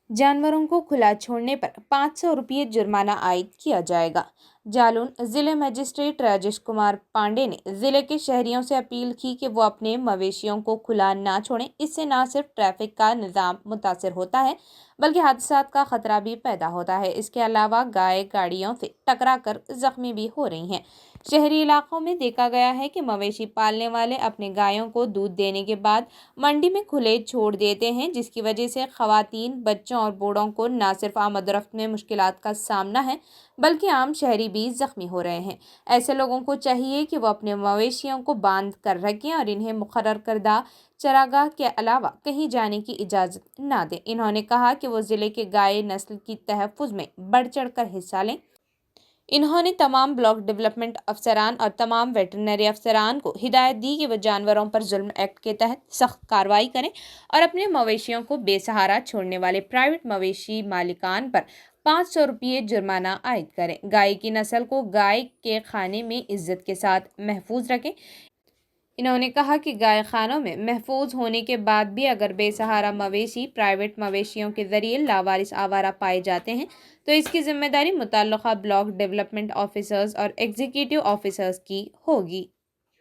जानवरों को खुला छोड़ने पर 500 रुपये जुर्माना आयद किया जाएगा। जालौन जिले मजिस्ट्रेट राजेश कुमार पांडे ने जिले के शहरियों से अपील की कि वो अपने मवेशियों को खुला ना छोड़ें। इससे न सिर्फ ट्रैफिक का निज़ाम मुतासर होता है बल्कि हादसात का खतरा भी पैदा होता है। इसके अलावा गाय गाड़ियों से टकरा कर जख्मी भी हो रही हैं। शहरी इलाकों में देखा गया है कि मवेशी पालने वाले अपने गायों को दूध देने के बाद मंडी में खुले छोड़ देते हैं, जिसकी वजह से खवातीन, बच्चों और बूढ़ों को न सिर्फ आमद-ओ-रफ्त में मुश्किलात का सामना है बल्कि आम शहरी भी जख्मी हो रहे हैं। ऐसे लोगों को चाहिए कि वो अपने मवेशियों को बांध कर रखें और इन्हें मुकर्रर करदा चरागाह के अलावा कहीं जाने की इजाज़त ना दें। इन्होंने कहा कि वो ज़िले के गाय नस्ल की तहफ़्फ़ुज़ में बढ़ चढ़ कर हिस्सा लें। इन्होंने तमाम ब्लॉक डेवलपमेंट अफसरान और तमाम वेटरनरी अफसरान को हिदायत दी कि वो जानवरों पर जुल्म एक्ट के तहत सख्त कार्रवाई करें और अपने मवेशियों को बेसहारा छोड़ने वाले प्राइवेट मवेशी मालिकान पर 500 रुपये जुर्माना आयद करें। गाय की नस्ल को गाय के खाने में इज्जत के साथ महफूज रखें। इन्होंने कहा कि गाय खानों में महफूज होने के बाद भी अगर बेसहारा मवेशी प्राइवेट मवेशियों के जरिए लावारिस आवारा पाए जाते हैं तो इसकी जिम्मेदारी मुतल्लका ब्लॉक डेवलपमेंट ऑफिसर्स और एग्जीक्यूटिव ऑफिसर्स की होगी।